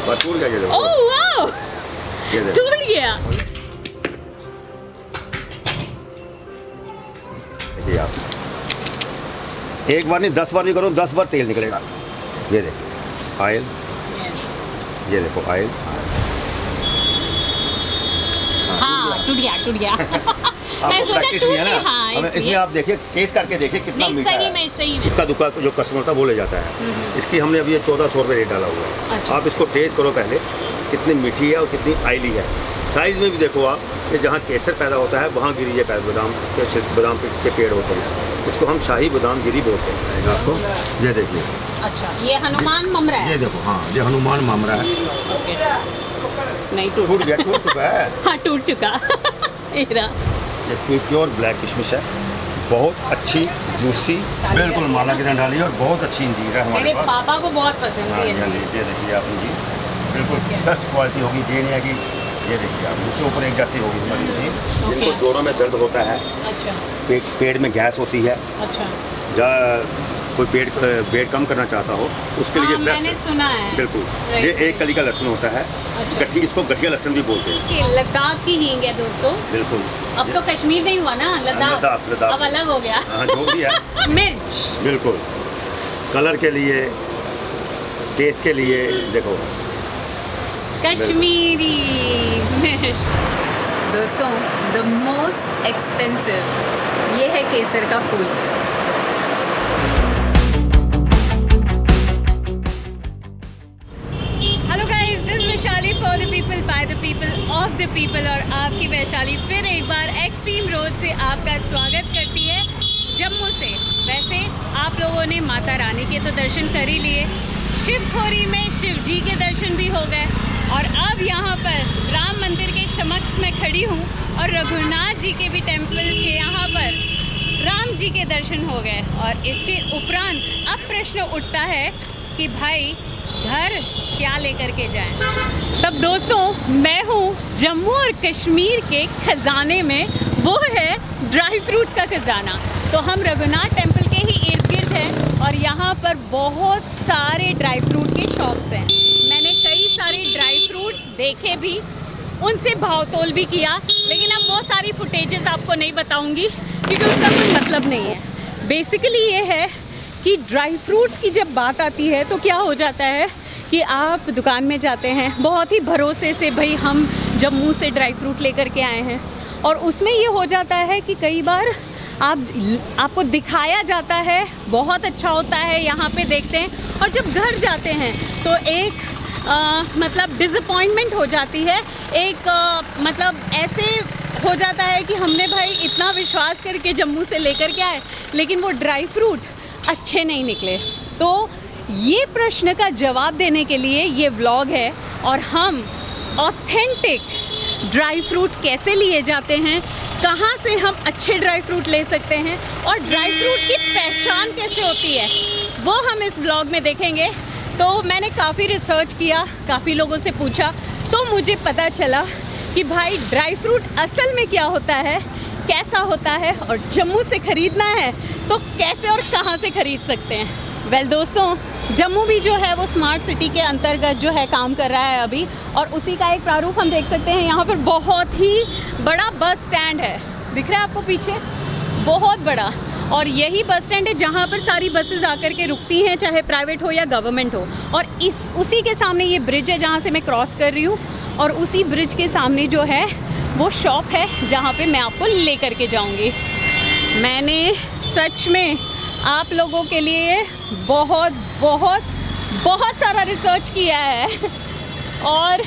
बस टूट गया ये देखो। ओह वाओ, ये देखो टूट गया। देखिए आप, एक बार नहीं 10 बार भी करो 10 बार तेल निकलेगा। ये देखो ऑयल, ये देखो ऑयल। हाँ टूट गया टूट गया। मैं सोचा प्रैक्टिस नहीं है ना, हाँ, हमें इसमें आप देखिए टेस्ट करके देखिए कितना नहीं, मीठा सही है। में सही में। इक्का दुक्का जो कस्टमर था वो ले जाता है। इसकी हमने अभी ये 1400 रुपये रेट डाला हुआ है। अच्छा। आप इसको टेस्ट करो पहले, कितनी मीठी है और कितनी ऑयली है। साइज़ में भी देखो आप, कि जहाँ केसर पैदा होता है वहाँ गिरी ये बादाम के पेड़ होते हैं। इसको हम शाही बादाम गिरी बोलते हैं। आपको ये देखिए, अच्छा ये हनुमान ममरा है। ये देखो, हाँ ये हनुमान मामरा है। नहीं टूट गया, टूट चुका है। हाँ टूट चुका। ये प्योर ब्लैक किशमिश है, बहुत अच्छी जूसी, बिल्कुल माला की तरह डाली है और बहुत अच्छी इंजीर है हमारे मेरे पास। पापा को बहुत पसंद हाँ है जी, हाँ जी, ये देखिए आप इंजीर बिल्कुल बेस्ट क्वालिटी होगी। ये नहीं है कि ये देखिए आप नीचे ऊपर एक जैसी होगी हमारी इंजीर। जिनको जोड़ों में दर्द होता है, अच्छा पेट में गैस होती है, अच्छा, या कोई पेट कम करना चाहता हो उसके लिए बेस्ट मैंने सुना है। बिल्कुल। ये एक कली का लहसुन होता है, अच्छा। गठी, इसको गठिया लहसुन भी बोलते हैं। कि लद्दाख की हींग है दोस्तों। बिल्कुल। अब तो कश्मीर नहीं हुआ ना, लद्दाख लद्दाख अब अलग हो गया। हाँ जो भी है। मिर्च बिल्कुल, कलर के लिए, टेस्ट के लिए देखो कश्मीरी मिर्च। दोस्तों द मोस्ट एक्सपेंसिव ये है केसर का फूल। Hello guys, this Vaishali for the people by the people of the people, और आपकी वैशाली फिर एक बार एक्सट्रीम रोड से आपका स्वागत करती है जम्मू से। वैसे आप लोगों ने माता रानी के तो दर्शन कर ही लिए, शिवखोरी में शिव जी के दर्शन भी हो गए, और अब यहाँ पर राम मंदिर के समक्ष में खड़ी हूँ और रघुनाथ जी के भी टेम्पल के यहाँ पर राम जी के दर्शन हो गए। और इसके उपरांत अब प्रश्न उठता है कि भाई घर क्या लेकर के जाएं। तब दोस्तों मैं हूँ जम्मू और कश्मीर के खजाने में, वो है ड्राई फ्रूट्स का खजाना। तो हम रघुनाथ टेम्पल के ही इर्द गिर्द हैं और यहाँ पर बहुत सारे ड्राई फ्रूट के शॉप्स हैं। मैंने कई सारे ड्राई फ्रूट्स देखे भी, उनसे भाव तोल भी किया, लेकिन अब वो सारी फुटेजेस आपको नहीं बताऊंगी क्योंकि उसका कोई मतलब नहीं है। बेसिकली ये है कि ड्राई फ्रूट्स की जब बात आती है तो क्या हो जाता है कि आप दुकान में जाते हैं बहुत ही भरोसे से, भाई हम जम्मू से ड्राई फ्रूट लेकर के आए हैं, और उसमें ये हो जाता है कि कई बार आपको दिखाया जाता है बहुत अच्छा होता है, यहाँ पे देखते हैं, और जब घर जाते हैं तो एक मतलब डिसअपॉइंटमेंट हो जाती है। एक मतलब ऐसे हो जाता है कि हमने भाई इतना विश्वास करके जम्मू से लेकर के आए, लेकिन वो ड्राई फ्रूट अच्छे नहीं निकले। तो ये प्रश्न का जवाब देने के लिए ये व्लॉग है, और हम ऑथेंटिक ड्राई फ्रूट कैसे लिए जाते हैं, कहाँ से हम अच्छे ड्राई फ्रूट ले सकते हैं, और ड्राई फ्रूट की पहचान कैसे होती है, वो हम इस व्लॉग में देखेंगे। तो मैंने काफ़ी रिसर्च किया, काफ़ी लोगों से पूछा, तो मुझे पता चला कि भाई ड्राई फ्रूट असल में क्या होता है, कैसा होता है, और जम्मू से ख़रीदना है तो कैसे और कहाँ से ख़रीद सकते हैं। वेल दोस्तों, जम्मू भी जो है वो स्मार्ट सिटी के अंतर्गत जो है काम कर रहा है अभी, और उसी का एक प्रारूप हम देख सकते हैं। यहाँ पर बहुत ही बड़ा बस स्टैंड है, दिख रहा है आपको पीछे, बहुत बड़ा, और यही बस स्टैंड है जहाँ पर सारी बसेस आकर के रुकती हैं, चाहे प्राइवेट हो या गवर्नमेंट हो। और उसी के सामने ये ब्रिज है जहाँ से मैं क्रॉस कर रही हूँ, और उसी ब्रिज के सामने जो है वो शॉप है जहाँ पे मैं आपको लेकर के जाऊँगी। मैंने सच में आप लोगों के लिए बहुत बहुत बहुत सारा रिसर्च किया है, और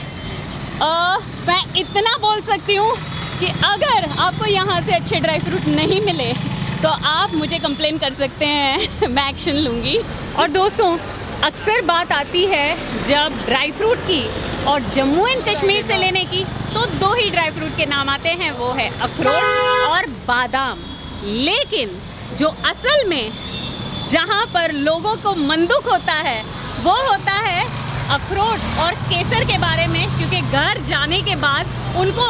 मैं इतना बोल सकती हूँ कि अगर आपको यहाँ से अच्छे ड्राई फ्रूट नहीं मिले तो आप मुझे कंप्लेन कर सकते हैं, मैं एक्शन लूँगी। और दोस्तों, अक्सर बात आती है जब ड्राई फ्रूट की और जम्मू एंड कश्मीर से लेने की, तो दो ही ड्राई फ्रूट के नाम आते हैं, वो है अखरोट और बादाम। लेकिन जो असल में जहाँ पर लोगों को मंदुक होता है वो होता है अखरोट और केसर के बारे में, क्योंकि घर जाने के बाद उनको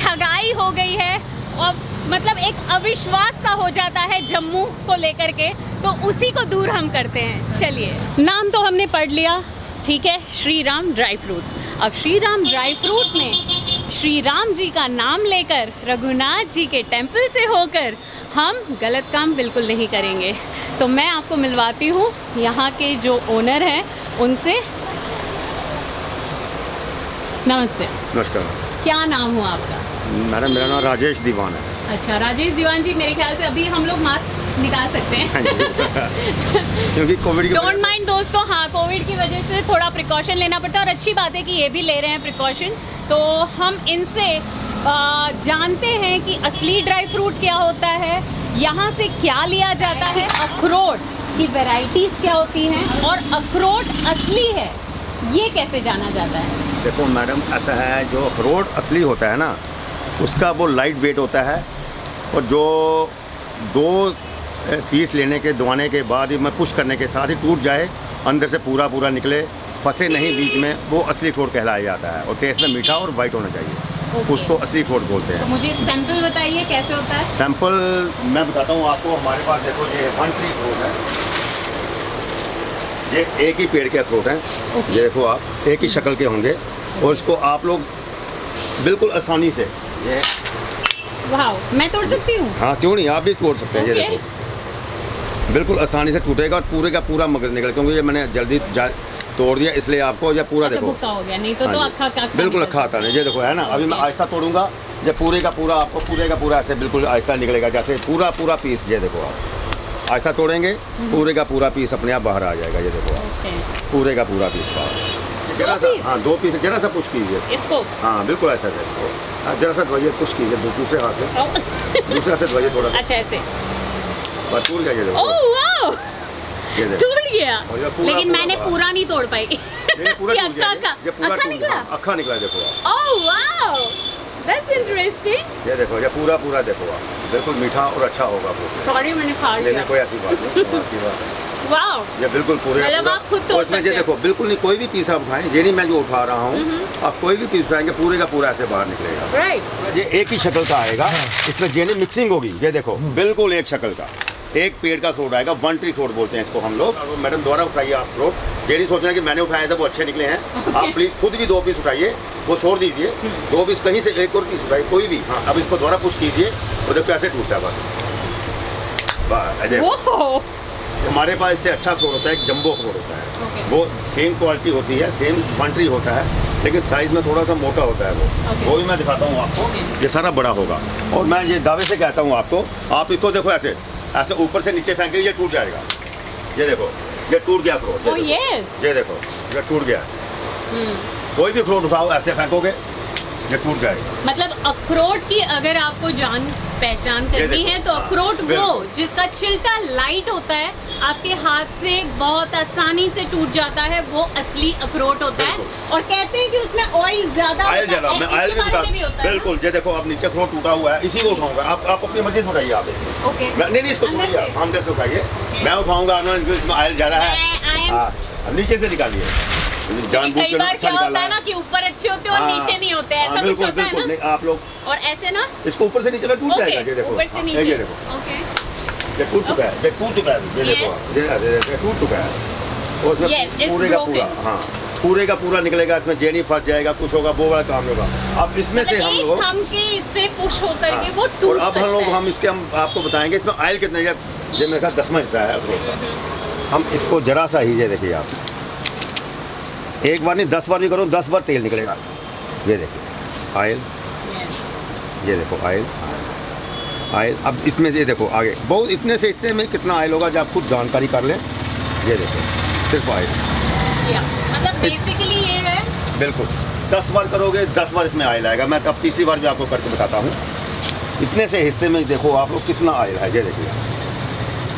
ठगाई हो गई है, और मतलब एक अविश्वास सा हो जाता है जम्मू को लेकर के, तो उसी को दूर हम करते हैं। चलिए, नाम तो हमने पढ़ लिया, ठीक है, श्री राम ड्राई फ्रूट। अब श्री राम ड्राई फ्रूट में श्री राम जी का नाम लेकर रघुनाथ जी के टेम्पल से होकर हम गलत काम बिल्कुल नहीं करेंगे। तो मैं आपको मिलवाती हूँ यहाँ के जो ओनर हैं उनसे। नमस्ते। नमस्कार। क्या नाम हुआ आपका? मैडम मेरा नाम राजेश दीवान है। अच्छा, राजेश दीवान जी, मेरे ख्याल से अभी हम लोग मास्क निकाल सकते हैं। हाँ जी। क्योंकि कोविड की डोंट माइंड दोस्तों, हाँ कोविड की वजह से थोड़ा प्रिकॉशन लेना पड़ता है और अच्छी बात है कि ये भी ले रहे हैं प्रिकॉशन। तो हम इनसे जानते हैं कि असली ड्राई फ्रूट क्या होता है, यहाँ से क्या लिया जाता है, अखरोट की वैरायटीज़ क्या होती हैं और अखरोट असली है ये कैसे जाना जाता है। देखो मैडम, ऐसा है जो अखरोट असली होता है ना, उसका वो लाइट वेट होता है और जो 2 पीस लेने के दबाने के बाद ही मैं पुश करने के साथ ही टूट जाए, अंदर से पूरा पूरा निकले, फंसे नहीं बीच में, वो असली अखरोट कहलाया जाता है और टेस्ट में मीठा और वाइट होना चाहिए। उसको असली अखरोट बोलते हैं। तो मुझे सैंपल बताइए कैसे होता है। सैंपल मैं बताता हूँ आपको। हमारे पास देखो ये 1 ट्री अखरोट है, ये एक ही पेड़ के अखरोट हैं। ये देखो आप, एक ही शक्ल के होंगे और इसको आप लोग बिल्कुल आसानी से ये, वाह, मैं तोड़ सकती हूँ? हाँ क्यों नहीं, आप भी तोड़ सकते हैं। ये देखो बिल्कुल आसानी से टूटेगा और पूरे का पूरा मगज निकल, क्योंकि ये मैंने जल्दी तोड़ दिया इसलिए आपको। ये पूरा देखो भुक्का हो गया, नहीं तो अखा बिल्कुल अखा आता नहीं। ये देखो है ना, अभी मैं आहिस्ता तोड़ूंगा, ये पूरे का पूरा आपको पूरे का पूरा ऐसे बिल्कुल आहिस्ता निकलेगा, जैसे पूरा पूरा पीस। ये देखो आप आहिस्ता तोड़ेंगे, पूरे का पूरा पीस अपने आप बाहर आ जाएगा। ये देखो आप पूरे का पूरा पीस बाहर। जरा सा, हाँ 2 पीस जरा सा पुश कीजिए इसको। हाँ बिल्कुल ऐसा से जरा सा धोइए, पुश कीजिए दूसरे हाथ से, दूसरे हाथ से धोइए थोड़ा। अच्छा ऐसे बस टूट गया। ये देखो, ओह वाओ, ये देखो टूट गया, लेकिन मैंने पूरा नहीं तोड़ पाई। पूरा टूट गया, ये पूरा निकला, अखा निकला। देखो आप, ओह वाओ, दैट्स इंटरेस्टिंग। ये देखो, ये पूरा पूरा देखो आप, बिल्कुल मीठा और अच्छा होगा। सॉरी मैंने खा लिया। कोई ऐसी बात नहीं, आपकी बात है। वाओ, ये बिल्कुल पूरे मतलब आप खुद तोड़ सकते हैं। ये देखो बिल्कुल नहीं, कोई भी पीस आप उठाएं, ये नहीं मैं जो उठा रहा हूँ, आप कोई भी पीस उठाएंगे पूरे का पूरा ऐसे बाहर निकलेगा। राइट, ये एक ही शक्ल का आएगा, इसमें जेनी मिक्सिंग होगी। ये देखो बिल्कुल एक शक्ल का, एक पेड़ का अखरोट आएगा। 1 ट्री अखरोट बोलते हैं इसको हम लोग। मैडम दोबारा उठाइए आप अखरोट, जेनी सोच रहे हैं कि मैंने उठाया था वो अच्छे निकले हैं। आप प्लीज खुद भी 2 पीस उठाइए, वो छोड़ दीजिए, 2 पीस कहीं से एक और पीस उठाइए कोई भी। हाँ अब इसको दोबारा पुश कीजिए, वो देखो कैसे टूटता है। बस हमारे पास इससे अच्छा अखरोट होता है, एक जंबो अखरोट होता है। वो सेम क्वालिटी होती है, सेम 1 ट्री होता है, लेकिन साइज़ में थोड़ा सा मोटा होता है वो भी मैं दिखाता हूँ आपको। ये सारा बड़ा होगा और मैं ये दावे से कहता हूँ आपको, आप इसको देखो ऐसे ऐसे ऊपर से नीचे फेंकेंगे, ये टूट जाएगा। ये देखो, ये टूट गया अखरोट। ये देखो, ये टूट गया। कोई भी अखरोट उठाओ ऐसे फेंकोगे, ये टूट जाएगा। मतलब अखरोट की अगर आपको जान पहचान करनी है तो अखरोट वो जिसका छिलका लाइट होता है, आपके हाथ से बहुत आसानी से टूट जाता है, वो असली अखरोट होता है। और कहते हैं कि उसमें ऑयल ज्यादा मैं ऑयल भी बता, बिल्कुल। ये देखो अब नीचे अखरोट टूटा हुआ है, इसी को उठाऊंगा। आप अपनी मर्जी से उठाइए। आप नहीं इसको छोड़िए, अंदर से उठाइए, मैं उठाऊंगा। इसमें ऑयल ज्यादा है, नीचे से निकालिए। कई बार क्या होता है ना कि ऊपर अच्छे होते हैं और नीचे नहीं होते, ऐसा कुछ होता है ना। आप लोग और ऐसे ना इसको ऊपर से नीचे में टूट जाएगा। ये देखो ऊपर से नीचे, ये देखो ये टूट चुका है, ये टूट चुका है। ये देखो ये टूट चुका है और उसमें पूरे का पूरा, हाँ पूरे का पूरा निकलेगा। इसमें जेनी फंस जाएगा, कुछ होगा, वो वाला काम होगा। अब इसमें से हम लोग इससे पुश होकर के वो टूट सकता है। अब हम इसके हम आपको बताएंगे इसमें ऑयल कितना है। ये मेरे ख्याल 10वां हिस्सा है अखरोट का। हम इसको जरा सा ही, ये देखिए आप, एक बार नहीं 10 बार भी करो, 10 बार तेल निकलेगा। ये देखिए ऑयल, ये देखो ऑयल। अब इसमें से ये देखो आगे बहुत, इतने से इससे में कितना ऑयल होगा, जब आप खुद जानकारी कर लें। ये देखो सिर्फ ऑयल, मतलब बेसिकली ये है। बिल्कुल 10 बार करोगे 10 बार इसमें ऑयल आएगा। मैं तब 3री बार भी आपको करके बताता हूँ। इतने से हिस्से में देखो आप लोग कितना ऑयल है। ये देखिए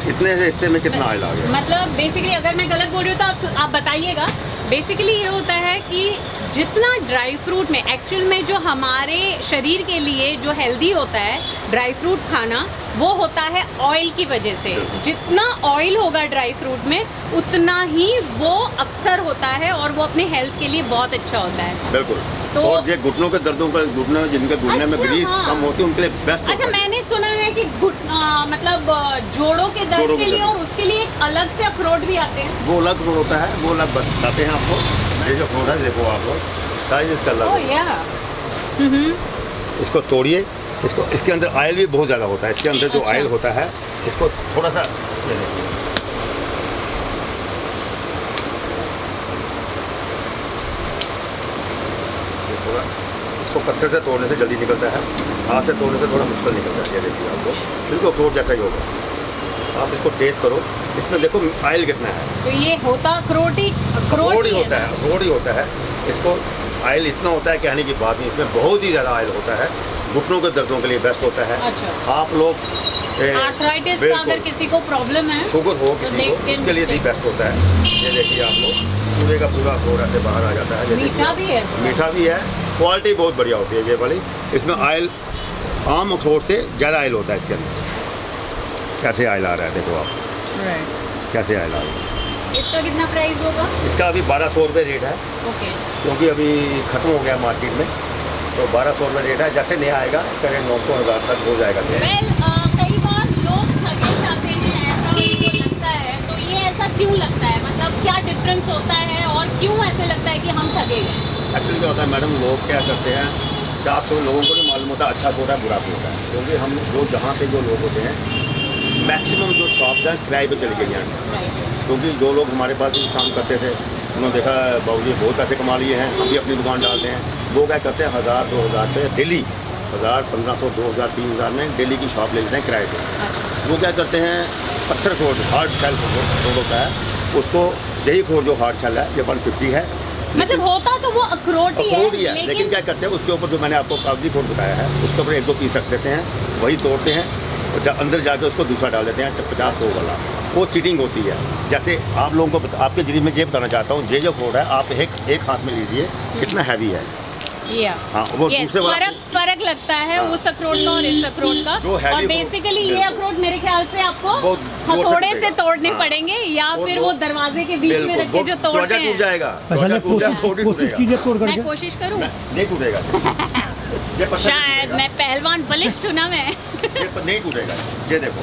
इतने से हिस्से में कितना ऑयल आ गया। मतलब बेसिकली अगर मैं गलत बोल रही हूँ तो आप बताइएगा। बेसिकली ये होता है कि जितना ड्राई फ्रूट में एक्चुअल में जो हमारे शरीर के लिए जो हेल्दी होता है ड्राई फ्रूट खाना, वो होता है ऑयल की वजह से। जितना ऑयल होगा ड्राई फ्रूट में उतना ही वो अक्सर होता है और वो अपने हेल्थ के लिए बहुत अच्छा होता है। बिल्कुल। तो और ये घुटनों के दर्दों का, घुटने जिनके घुटने में ग्रीस कम होती है उनके लिए बेस्ट। अच्छा मैंने सुना है कि मतलब जोड़ों के दर्द के लिए और उसके लिए एक अलग से अखरोट भी आते हैं। वो अलग होता है, वो अलग बताते हैं आपको। ये जो फ्रूट है देखो आप लोग, साइज इसका अलग ओह है। या इसको तोड़िए, इसको, इसके अंदर ऑयल भी बहुत ज़्यादा होता है। इसके अंदर जो अच्छा। ऑयल होता है, इसको थोड़ा सा ये देखिए, ये थोड़ा, इसको पत्थर से तोड़ने से जल्दी निकलता है, हाथ से तोड़ने से थोड़ा मुश्किल निकलता है। ये देखिए आपको बिल्कुल फ्रूट जैसा ही होगा। आप इसको टेस्ट करो, इसमें देखो ऑयल कितना है। तो ये होता अखरोट ही होता है, अखरोट ही होता है। इसको ऑयल इतना होता है कहने की बात नहीं, इसमें बहुत ही ज़्यादा ऑयल होता है। घुटनों के दर्दों के लिए बेस्ट होता है। अच्छा। आप लोग आर्थराइटिस का अगर किसी को प्रॉब्लम है, शुगर हो तो किसी को, उसके लिए भी बेस्ट होता है। ये देखिए आप लोग, पूरे का पूरा अखरोट से बाहर आ जाता है। ये मीठा देखिए, भी है, मीठा भी है, क्वालिटी बहुत बढ़िया होती है ये वाली। इसमें ऑयल आम अखरोट से ज़्यादा ऑयल होता है इसके अंदर। कैसे ऑयल आ रहा है देखो आप, कैसे ऑयल आ रहा है। इसका कितना प्राइस होगा? इसका अभी 1200 रुपये रेट है, ओके, क्योंकि अभी ख़त्म हो गया मार्केट में, तो 1200 रुपये रेट है। जैसे नया आएगा इसका रेट 900-1000 तक हो जाएगा। कई बार लोग ठगे जाते हैं, ऐसा उनको लगता है, तो ये ऐसा क्यों लगता है? मतलब क्या डिफरेंस होता है और क्यों ऐसे लगता है कि हम ठगे गए? एक्चुअली क्या होता है मैडम, लोग क्या करते हैं, 400 लोगों को नहीं मालूम होता अच्छा होता है बुरा भी होता है। क्योंकि हम जो जहाँ पे जो लोग होते हैं, मैक्सिमम जो शॉप्स हैं किराए पे चले गए हैं। क्योंकि जो लोग हमारे पास काम करते थे, उन्होंने देखा बाबूजी बहुत पैसे कमा लिए हैं, हम भी अपनी दुकान डालते हैं। वो क्या करते हैं 1000-2000 रुपये डेली, 1000, 1500, 2000, 3000 में डेली की शॉप ले लेते हैं किराए पे। वो क्या करते हैं, पत्थर फ्रूट, हार्ड शेल फ्रूट होता है, उसको यही फ्रूट जो हार्ड शेल है ये 150 है। मतलब होता तो वो अखरोट ही है, लेकिन क्या करते हैं उसके ऊपर जो मैंने आपको कागजी फ्रूट बताया है, उसके ऊपर 1-2 पीस रख देते हैं, वही तोड़ते हैं और अंदर जाके उसको दूसरा डाल देते हैं 50-100 वाला। वो चीटिंग होती है। जैसे आप लोगों को आपके जरिए में ये बताना चाहता हूँ, ये जो फ्रूट है आप एक हाथ में लीजिए, कितना हैवी है। हाँ, वो दूसरे फर्क लगता है उस अखरोट का और इस अखरोट का। और बेसिकली ये अखरोट मेरे ख्याल से आपको हथौड़े से तोड़ने पड़ेंगे, या फिर वो दरवाजे के बीच में रख के जो तोड़ते हैं। टूट जाएगा। मैं कोशिश करूँ, नहीं टूटेगा। शायद मैं पहलवान बलिष्ठ हूँ ना, मैं ये नहीं टूटेगा। ये देखो,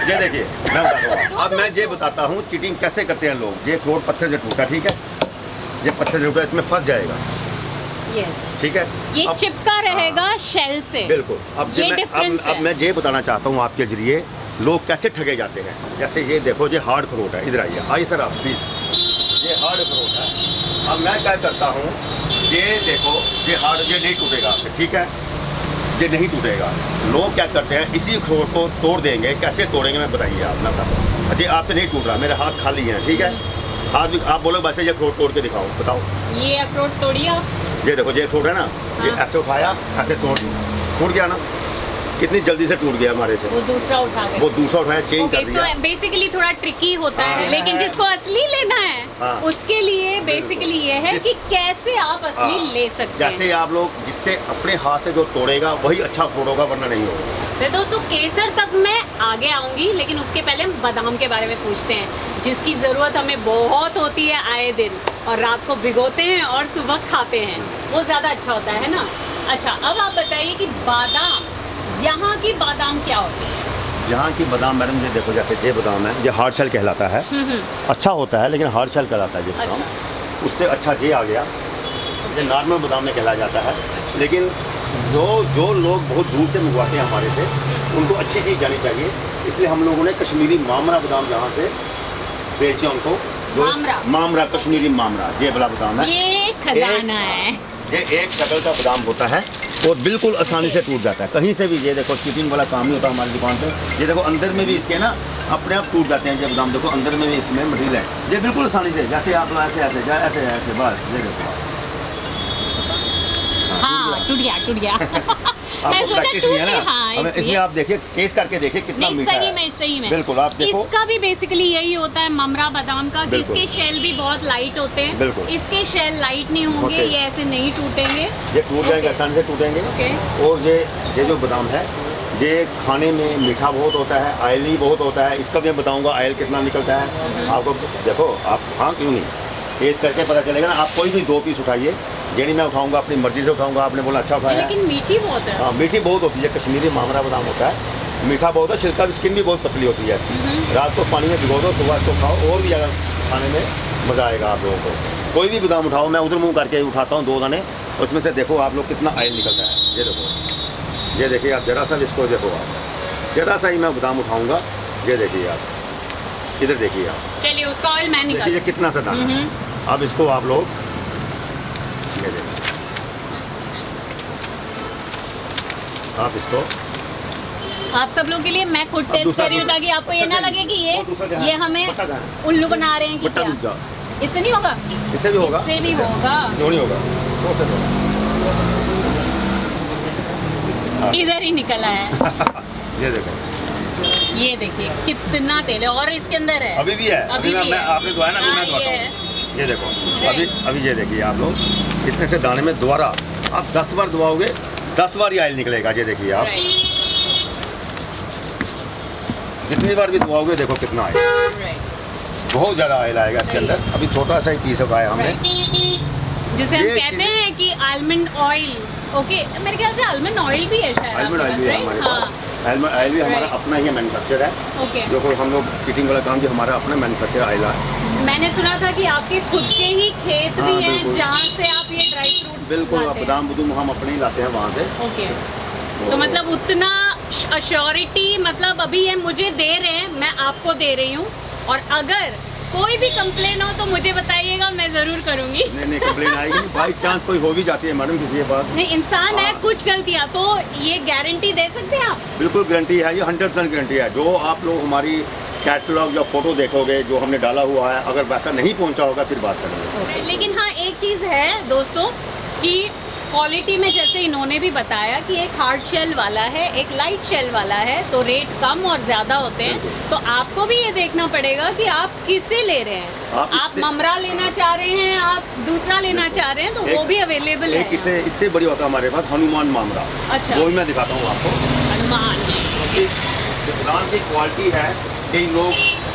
ये देखिए मैं बताता हूँ। अब मैं ये बताता हूँ चीटिंग कैसे करते हैं लोग। ये फ्रूट पत्थर से टूटा, ठीक है, ये पत्थर से टूटा, इसमें फंस जाएगा। ठीक है, ये चिपका रहेगा शेल से। बिल्कुल। अब मैं ये बताना चाहता हूँ आपके जरिए लोग कैसे ठगे जाते हैं। जैसे ये देखो, ये हार्ड फ्रूट है, इधर आइए सर आप प्लीज़, ये हार्ड फ्रूट है। अब मैं क्या करता हूँ, ये देखो, ये हार्ड, ये नहीं टूटेगा, ठीक है, ये नहीं टूटेगा। लोग क्या करते हैं, इसी फ्रूट को तोड़ देंगे। कैसे तोड़ेंगे मैं बताइए आप, मैं बताता हूँ। जी आपसे नहीं टूट रहा, मेरे हाथ खाली हैं, ठीक है, हाथ आप बोलो वैसे ये फ्रूट तोड़ के दिखाओ, बताओ। ये अखरोट तोड़िए आप। ये देखो, ये फ्रूट है ना, ये ऐसे उठाया, ऐसे टूट गया ना, कितनी जल्दी से टूट गया हमारे से। वो दूसरा उठाया, चेंज कर दिया। बेसिकली थोड़ा ट्रिकी होता है, लेकिन जिसको असली लेना है उसके लिए बेसिकली ये है कि कैसे आप असली ले सकते हैं। जैसे आप लोग जिससे अपने हाथ से जो तोड़ेगा वही अच्छा फ्रूट होगा, वरना नहीं होगा। फिर दोस्तों केसर तक मैं आगे आऊंगी, लेकिन उसके पहले हम बादाम के बारे में पूछते हैं, जिसकी ज़रूरत हमें बहुत होती है आए दिन, और रात को भिगोते हैं और सुबह खाते हैं, वो ज़्यादा अच्छा होता है ना। अच्छा, अब आप बताइए कि बादाम, यहाँ की बादाम क्या होती है? यहाँ की बादाम मैडम, ये देखो, जैसे ये बादाम है, ये हार्ड शेल कहलाता है। अच्छा होता है लेकिन हार्ड शेल कहलाता है ये बादाम। अच्छा। उससे अच्छा ये आ गया, ये नॉर्मल बादाम में कहला जाता है। लेकिन जो लोग बहुत दूर से मंगवाते हैं हमारे से, उनको अच्छी चीज़ जानी चाहिए, इसलिए हम लोगों ने कश्मीरी मामरा बादाम यहाँ से बेचे उनको। मामरा, कश्मीरी मामरा, ये बड़ा बादाम है, ये खजाना है। ये एक शक्ल का बादाम होता है और बिल्कुल आसानी से टूट जाता है कहीं से भी। ये देखो, चीटिंग वाला काम नहीं होता हमारी दुकान पे। ये देखो, अंदर में भी इसके ना अपने आप टूट जाते हैं ये बादाम। देखो, अंदर में भी इसमें मटेरियल है, ये बिल्कुल आसानी से, जैसे आप ऐसे ऐसे ऐसे ऐसे बस, ये देखो। हाँ, टूट गया। आपको प्रैक्टिस नहीं है ना, इसमें आप देखिए, टेस्ट करके देखिए कितना मीठा है। सही में बिल्कुल। आप देखो, इसका भी बेसिकली यही होता है ममरा बादाम का, कि इसके शेल भी बहुत लाइट होते हैं। बिल्कुल। इसके शेल लाइट नहीं होंगे, ये ऐसे नहीं टूटेंगे, ये टूट जाएंगे, आसानी से टूटेंगे। और ये जो बादाम है, ये खाने में मीठा बहुत होता है, ऑयली बहुत होता है। इसका मैं बताऊंगा ऑयल कितना निकलता है आपको। देखो आप, हाँ क्यों नहीं, टेस्ट करके पता चलेगा ना। आप कोई भी 2 पीस उठाइए, यानी मैं उठाऊंगा अपनी मर्जी से उठाऊंगा। आपने बोला अच्छा उठाया, लेकिन मीठी बहुत है। हाँ, मीठी बहुत होती है। कश्मीरी मामरा बादाम होता है, मीठा बहुत है, छिलका भी, स्किन भी बहुत पतली होती है इसकी। रात को पानी में भिगो दो, सुबह इसको खाओ, और भी ज़्यादा खाने में मज़ा आएगा आप लोगों को। कोई भी बादाम उठाओ, मैं उधर मुंह करके उठाता हूँ 2 दाने, उसमें से देखो आप लोग कितना ऑयल निकलता है। ये देखो, ये देखिए आप, जरा सा इसको देखो आप, जरा सा ही मैं बादाम उठाऊँगा, ये देखिए आप, इधर देखिए आप, चलिए उसका ऑयल मैं निकाल, देखिए कितना सा दाना है। अब इसको आप लोग ये देखिए, आप इसको, आप सब लोग के लिए मैं खुद टेस्ट कर रही हूँ ताकि आपको ये ना लगे कि ये हमें उल्लू बना रहे हैं कि क्या। इससे नहीं होगा? इससे भी होगा, इससे भी होगा, क्यों नहीं होगा, हो सकता है। इधर ही निकला है। ये देखो, ये देखिए कितना तेल है, और इसके अंदर है, अभी भी है, अभी भी मैं है। आपने धोया ना, अभी मैं धोता हूँ। ये देखो, अभी ये देखिए आप लोग, इतने से दाने में दोबारा आप 10 बार धोओगे, 10 बार ही ऑयल निकलेगा। ये देखिए आप, जितनी बार भी धोओगे देखो कितना आएगा, बहुत ज़्यादा ऑयल आएगा इसके अंदर। अभी छोटा सा ही पीस उठाया हमने, जिसे हम कहते हैं कि आलमंड ऑयल। ओके, मेरे ख्याल से आलमंड ऑयल भी है शायद आलमंड ऑयल भी है हमारे पास। आलमंड ऑयल भी हमारा अपना ही मैन्युफैक्चर है। ओके, जो कोई हम लोग फिटिंग वाला काम, जो हमारा अपना मैन्युफैक्चर ऑयल है। मैंने सुना था कि आपके खुद के ही खेत हाँ, भी हैं बिल्कुल। जहाँ से आप ये ड्राई फ्रूट्स बिल्कुल, लाते हैं। बादाम बुदूम हम अपने ही लाते हैं वहाँ से। ओके, तो मतलब उतना अश्योरिटी, मतलब अभी ये मुझे दे रहे हैं, मैं आपको दे रही हूँ, और अगर कोई भी कंप्लेन हो तो मुझे बताइएगा, मैं ज़रूर करूँगी। नहीं कंप्लेन आएगी नहीं, बाई चांस कोई हो भी जाती है मैडम किसी के पास। नहीं, इंसान है, हाँ। कुछ गलतियाँ, तो ये गारंटी दे सकते हैं आप? बिल्कुल गारंटी है, ये 100% गारंटी है। जो आप लोग हमारी कैटलॉग या फोटो देखोगे जो हमने डाला हुआ है, अगर वैसा नहीं पहुंचा होगा फिर बात करेंगे। लेकिन हाँ, एक चीज़ है दोस्तों कि क्वालिटी में जैसे इन्होंने भी बताया कि एक हार्ड शेल वाला है, एक लाइट शेल वाला है, तो रेट कम और ज़्यादा होते हैं। तो आपको भी ये देखना पड़ेगा कि आप किसे ले रहे हैं। आप ममरा लेना चाह रहे हैं, आप दूसरा लेना चाह रहे हैं, तो वो भी अवेलेबल है। इससे बड़ी होता है हमारे पास हनुमान मामरा। अच्छा, वो भी मैं दिखाता हूँ आपको। हनुमान, जो बादाम की क्वालिटी है, कई लोग,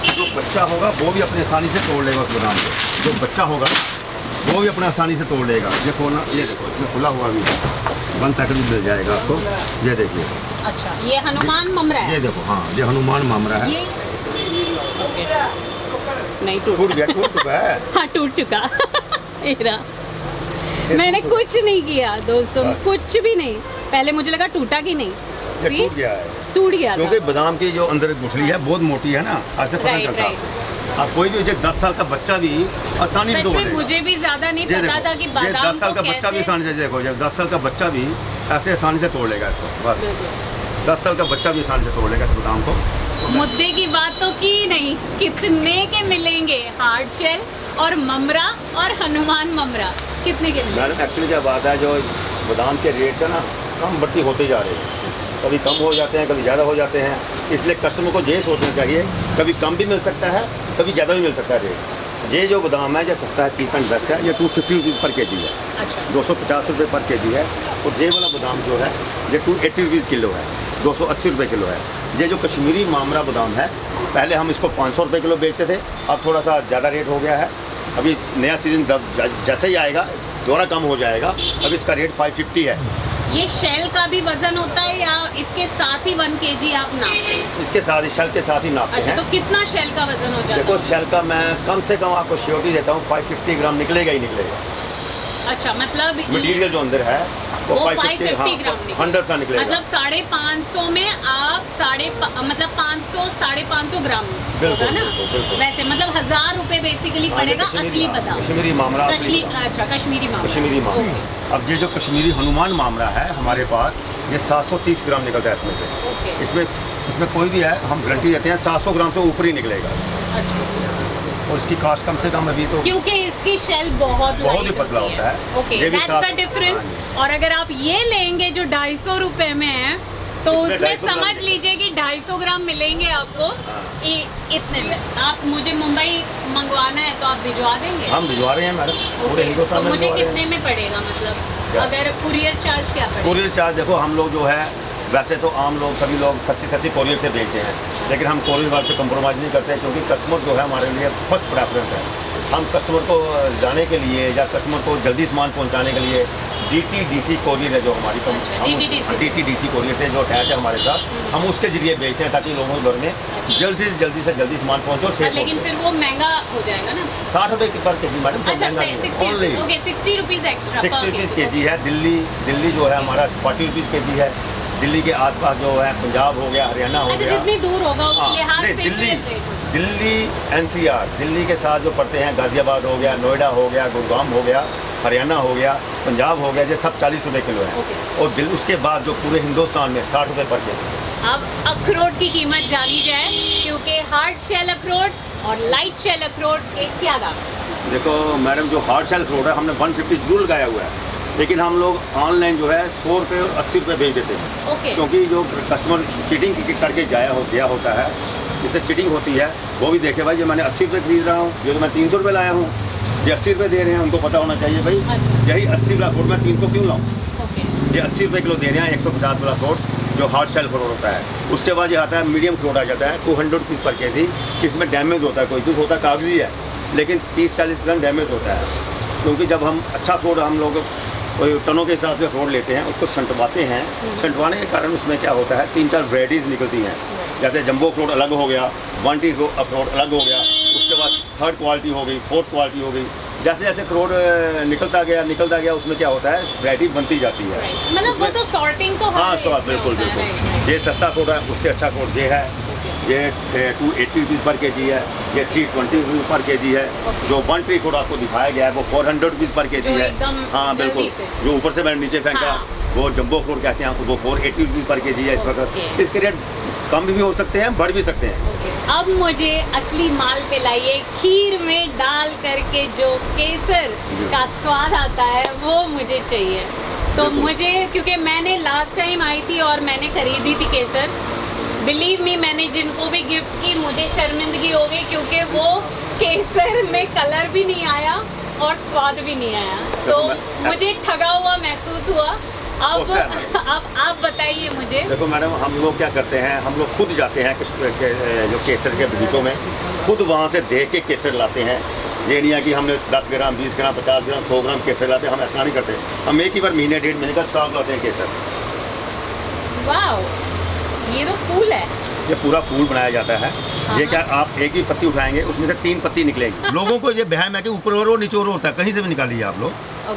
जो बच्चा होगा वो भी अपनी आसानी से तोड़ लेगा उस बादाम को। जो बच्चा होगा वो भी अपने आसानी से तोड़ लेगा। देखो ना, ये देखो, इसमें खुला हुआ भी है, 1 पैकेट भी मिल जाएगा आपको। ये देखिए, अच्छा, ये हनुमान ममरा है। ये देखो, हाँ ये हनुमान मामरा है। ये नहीं टूट गया, टूट चुका है। हाँ, टूट चुका। एरा, मैंने कुछ नहीं किया दोस्तों, बस। कुछ भी नहीं। पहले मुझे लगा टूटा कि नहीं, ये See? टूट गया है, टूट गया क्योंकि था। बादाम की जो अंदर गुठली है बहुत मोटी है ना, आज से पता राइट, चलता। राइट। अब कोई भी 10 साल का बच्चा भी आसानी से सच तोड़ में लेगा। मुझे भी ज्यादा नहीं ये पता देखो, था कि ये बादाम 10 साल को का बच्चा भी कैसे। आसानी से, देखो जब 10 साल का बच्चा भी ऐसे आसानी से तोड़ लेगा इसको। बस 10 साल का बच्चा भी आसानी से तोड़ लेगा इस बादाम को। मुद्दे की बात तो की नहीं, कितने के मिलेंगे हार्ड शेल और ममरा और हनुमान ममरा, कितने के मिलेंगे? मैडम एक्चुअली क्या बात है, जो बादाम के रेट्स है ना, कम बढ़ती होते जा रहे हैं। कभी कम हो जाते हैं, कभी ज़्यादा हो जाते हैं, इसलिए कस्टमर को ये सोचना चाहिए, कभी कम भी मिल सकता है, कभी ज़्यादा भी मिल सकता है रेट। ये जो बादाम है, ये सस्ता है, चीप एंड बेस्ट है। ये 250 रुपीज़ पर केजी है। अच्छा, 250 रुपये पर केजी है। और ये वाला बादाम जो है, ये 280 रुपीज़ किलो है, 280 रुपये किलो है। ये जो कश्मीरी मामरा बादाम है, पहले हम इसको 500 रुपये किलो बेचते थे, अब थोड़ा सा ज़्यादा रेट हो गया है। अभी नया सीज़न जैसे ही आएगा दोबारा कम हो जाएगा। अब इसका रेट 550 है। ये शेल का भी वजन होता है या इसके साथ ही 1 kg आप नापते हैं? इसके साथ ही, शेल के साथ ही नापते अच्छा, हैं। तो कितना शेल का वजन हो जाता देखो है? शेल का मैं कम से कम आपको श्योरिटी देता हूँ, 550 ग्राम निकलेगा ही निकलेगा। अच्छा, मतलब मटेरियल जो अंदर है वो 550 ग्राम निकलेगा। 100% निकलेगा। मतलब 550 में आप मतलब 500 550 ग्राम बिल्कुल, होगा ना? बिल्कुल, बिल्कुल। वैसे मतलब 1000 रुपए बेसिकली हाँ, ये पड़ेगा कश्मीरी, असली हाँ, बादाम। कश्मीरी मामरा असली बादाम। अच्छा, कश्मीरी मामरा। कश्मीरी मामरा। ओके, अब ये जो कश्मीरी हनुमान मामरा है हमारे पास, ये 730 ग्राम निकलता है इसमें से। ओके, इसमें कोई भी है, हम गारंटी देते हैं 700 ग्राम से ऊपर ही निकलेगा। अच्छा, और इसकी कास्ट कम से कम अभी तो क्योंकि इसकी शेल बहुत बहुत ही light पतला होती होता है। ओके, ये भी दैट्स द 700 डिफरेंस। हाँ और अगर आप ये लेंगे जो 250 रुपए में है, तो इसमें उसमें 250 ग्राम समझ लीजिए कि 250 ग्राम मिलेंगे आपको। हाँ। इतने में आप मुझे मुंबई मंगवाना है तो आप भिजवा देंगे? हम भिजवा रहे हैं मैडम, पूरे ओके, हिंदुस्तान तो में मुझे भिजवा रहे हैं। कितने में पड़ेगा, मतलब क्या? अगर कुरियर चार्ज क्या पड़ेगा? कोरियर चार्ज देखो, हम लोग जो है वैसे तो आम लोग सभी लोग सस्ती कोरियर से भेजते हैं, लेकिन हम कोरियर वाले से कंप्रोमाइज़ नहीं करते, क्योंकि कस्टमर जो है हमारे लिए फर्स्ट प्रेफरेंस है। हम कस्टमर को जाने के लिए या कस्टमर को जल्दी सामान पहुंचाने के लिए DTDC कोरियर है जो हमारी अच्छा, DTDC DTDC कोरियर से जो अटैच है हमारे साथ, हम उसके जरिए भेजते हैं ताकि लोगों के घर में जल्दी से जल्दी सामान पहुँचो सेफ। लेकिन फिर वो महंगा हो जाएगा ना। 60 रुपये पर के जी मैडम। अच्छा 60 rupees, okay 60 rupees extra 60 rupees के जी है। दिल्ली जो है हमारा 40 रुपीज़ के जी है। दिल्ली के आसपास जो है पंजाब हो गया, हरियाणा हो अच्छा, गया, जितनी दूर होगा उस लिहाज से दिल्ली NCR, दिल्ली के साथ जो पड़ते हैं गाजियाबाद हो गया, नोएडा हो गया, गुड़गांव हो गया, हरियाणा हो गया, पंजाब हो गया, ये सब 40 रुपये किलो है। और उसके बाद जो पूरे हिंदुस्तान में 60 रुपये पर के जी। अब अखरोट की कीमत जानी जाए, क्योंकि हार्ड शेल अखरोट और लाइट शेल अखरोट के क्या दाम? देखो मैडम, जो हार्ड शेल अखरोट है हमने 150 जरूर लगाया हुआ है, लेकिन हम लोग ऑनलाइन जो है 100 रुपये और 80 रुपये भेज देते हैं। क्योंकि जो कस्टमर चीटिंग करके गया होता है, जिससे चीटिंग होती है, वो भी देखे भाई ये मैंने 80 रुपये खरीद रहा हूँ, ये तो मैं 300 रुपये लाया हूँ, ये 80 रुपये दे रहे हैं। उनको पता होना चाहिए भाई यही 80 वाला अखरोट मैं 300 क्यों लाऊँ। ये 80 रुपये किलो दे रहे हैं 150 वाला अखरोट जो हार्ड शेल अखरोट होता है। उसके बाद ये आता है मीडियम अखरोट आ जाता है 200 रुपीज़ पर के जी। इसमें डैमेज होता है, कोई कुछ होता है कागजी है, लेकिन 30-40% डैमेज होता है। क्योंकि जब हम अच्छा अखरोट हम लोग टनों के हिसाब से अखरोट लेते हैं, उसको छंटवाते हैं, छंटवाने के कारण उसमें क्या होता है 3-4 वैराइटीज़ निकलती हैं। जैसे जंबो अखरोट अलग हो गया, 1T अखरोट अलग हो गया, उसके बाद 3rd क्वालिटी हो गई, 4th क्वालिटी हो गई। जैसे जैसे अखरोट निकलता गया उसमें क्या होता है वैराइटी बनती जाती है। मतलब वो तो सॉर्टिंग तो हाँ बिल्कुल। ये सस्ता अखरोट है, उससे अच्छा अखरोट ये है, ये 280 रुपीज़ पर के जी है, ये 320 रुपीज़ पर के जी है। जो 1T अखरोट आपको दिखाया गया है वो 400 रुपीज़ पर के जी है। हाँ बिल्कुल, जो ऊपर से मैंने नीचे फेंका वो जंबो अखरोट कहते हैं, वो 480 रुपीज़ पर के जी है इस वक्त। इसके रेट कम भी हो सकते हैं, बढ़ भी सकते हैं। अब मुझे असली माल पे लाइए, खीर में डाल करके जो केसर का स्वाद आता है वो मुझे चाहिए। तो मुझे, क्योंकि मैंने लास्ट टाइम आई थी और मैंने खरीदी थी केसर, बिलीव मी, मैंने जिनको भी गिफ्ट की मुझे शर्मिंदगी हो गई, क्योंकि वो केसर में कलर भी नहीं आया और स्वाद भी नहीं आया। तो मुझे ठगा हुआ महसूस हुआ। अब आप बताइए मुझे। देखो मैडम, हम लोग क्या करते हैं, हम लोग खुद जाते हैं जो केसर के बगीचों में, खुद वहाँ से देख के केसर लाते हैं। ये नहीं है कि हमने 10 ग्राम 20 ग्राम 50 ग्राम 100 ग्राम केसर लाते हैं, हम ऐसा नहीं करते। हम एक ही बार महीने 1.5 महीने का स्टॉक लाते हैं केसर। वाओ, ये तो फूल है। ये पूरा फूल बनाया जाता है। ये क्या, आप एक ही पत्ती उठाएंगे उसमें से 3 पत्ती निकलेंगी। लोगों को ये बहम है कि ऊपर और नीचे और होता है, कहीं से भी निकालिए आप लोग।